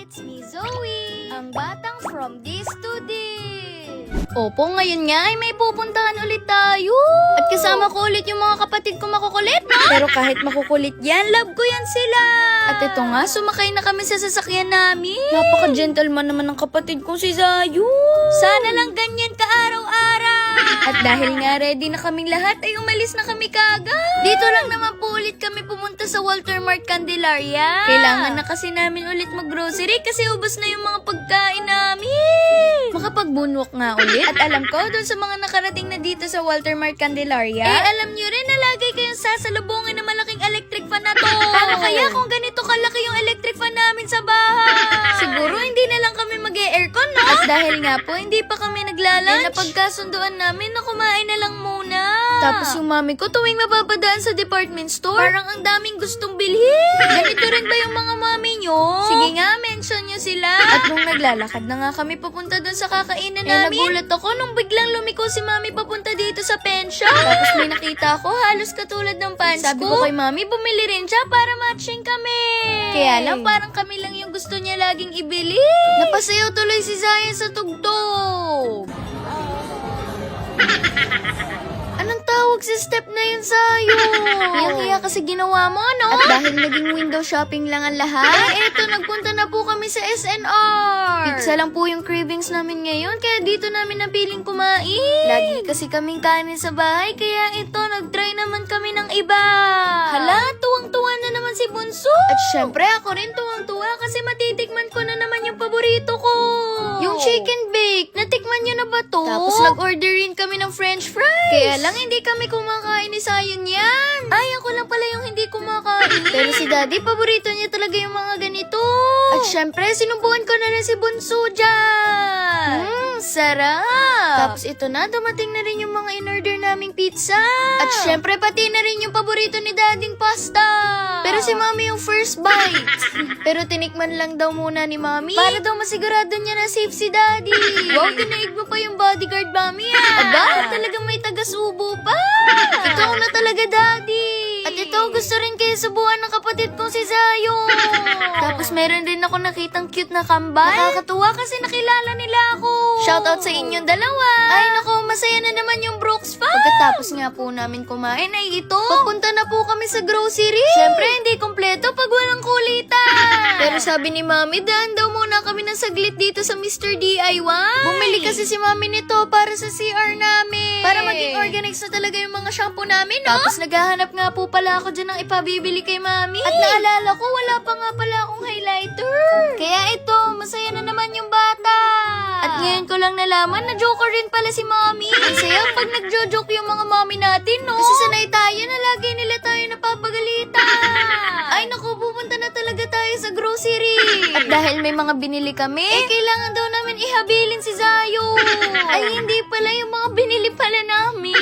It's me, Zoe, ang batang from this to this. Opo, ngayon nga ay may pupuntahan ulit tayo. At kasama ko ulit yung mga kapatid ko makukulit, no? Pero kahit makukulit yan, love ko yan sila. At ito nga, sumakay na kami sa sasakyan namin. Napaka-gentleman naman ng kapatid ko si Zayu. Sana lang ganyan ka araw-araw. At dahil nga ready na kaming lahat, ay umalis na kami kagad. Dito lang naman po ulit kami pumunta sa Walter Mart Candelaria. Kailangan na kasi namin ulit mag-grocery kasi ubos na yung mga pagkain namin. Makapag-moonwalk nga ulit. At alam ko, dun sa mga nakarating na dito sa Walter Mart Candelaria, alam nyo rin na lagi kayong sasalubungin ng malaking electric fan na to. Paano kaya kung ganito kalaki yung electric fan namin sa bahay? Siguro hindi na lang kami mag-e-aircon, no? At dahil nga po, hindi pa kami naglalunch, napagkasunduan namin na kumain na lang muna. Tapos yung mami ko tuwing mapapadaan sa department store, parang ang daming gustong bilhin. Ganito rin ba yung mga mami nyo? Sige nga, mention nyo sila. At nung naglalakad na nga kami papunta dun sa kakainan namin, nagulat ako nung biglang lumiko si mami papunta dito sa pen shop. Tapos may nakita ako halos katulad ng pants ko. Sabi ko kay mami, bumili rin siya para matching kami. Kaya lang parang kami lang yung gusto niya laging ibili. Napasayaw tuloy si Zaya sa tugtog. Anong tawag sa step na yun sa'yo? Hiyang-hiya kasi ginawa mo, no? At dahil naging window shopping lang ang lahat, eto, nagpunta na po kami sa SNR. Pizza lang po yung cravings namin ngayon, kaya dito namin napiling kumain. Lagi kasi kaming kanin sa bahay, kaya ito, nag-try naman kami ng iba. Hala, tuwang-tuwa na naman si Bunso. At syempre, ako rin tuwang-tuwa kasi matitikman ko na naman yung paborito ko. Yung chicken bake, natikman nyo na ba to? Tapos nag-order rin kami ng french fries. Kaya lang hindi kami kumakain ni Sayon yan. Ay, ako lang pala yung hindi kumakain. Pero si Daddy, paborito niya talaga yung mga ganito. At syempre, sinubukan ko na rin si Bunso dyan. Sarap. Tapos ito na, dumating na rin yung mga in-order naming pizza. At syempre, pati na rin yung paborito ni Daddyng pasta. Pero si Mami yung first bite. Pero tinikman lang daw muna ni Mami para daw masigurado niya na safe si Daddy. Wow, tinaig mo pa yung bodyguard, Mami, ah. Aba, talagang may taga-subo pa. Ikaw na talaga, Daddy. At ito, gusto rin kayo subuhan ng kapatid kong si Zayo. Tapos meron din ako nakitang cute na kambal. Nakakatuwa kasi nakilala nila ako. Shoutout sa inyong dalawa. Ay nako, masaya na naman yung Brooks Fam. Pagkatapos nga po namin kumain ay ito, papunta na po kami sa grocery. Syempre, hindi kompleto pag walang kulitan. Pero sabi ni Mami, daan daw muna kami ng saglit dito sa Mr. DIY. Bumili kasi si Mami nito para sa CR namin. Para maging organized na talaga yung mga shampoo namin, no? Tapos naghahanap nga po pala ako dyan ng ipabibili kay Mami. At naalala ko, wala pa nga pala akong highlighter. Kaya ito, masaya na naman yung bata. At ngayon ko lang nalaman na joker rin pala si Mami. Ang saya pag nagjo-joke yung mga Mami natin, no? Kasi sanay tayo na lagi nila tayo napapagalitan. Ay naku, pupunta na talaga tayo sa grocery. At dahil may mga binili kami, kailangan daw namin ihabilin si Zayo. Ay hindi pala yung mga binili pala namin.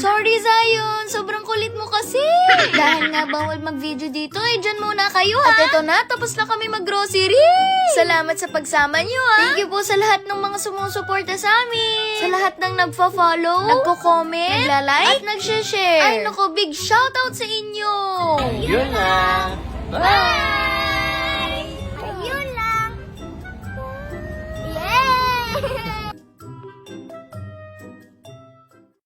Sorry Zayon, sobrang kulit mo kasi. Dahil nga bawal mag-video dito, dyan muna kayo, ha? At ito na, tapos na kami mag-grocery. Salamat sa pagsama nyo, ha? Thank you po sa lahat ng mga sumusuporta sa amin. Sa lahat ng nagpa-follow, nagko-comment, nagla-like, at nag-share. Ay naku, big shoutout sa inyo. Yun na. Bye!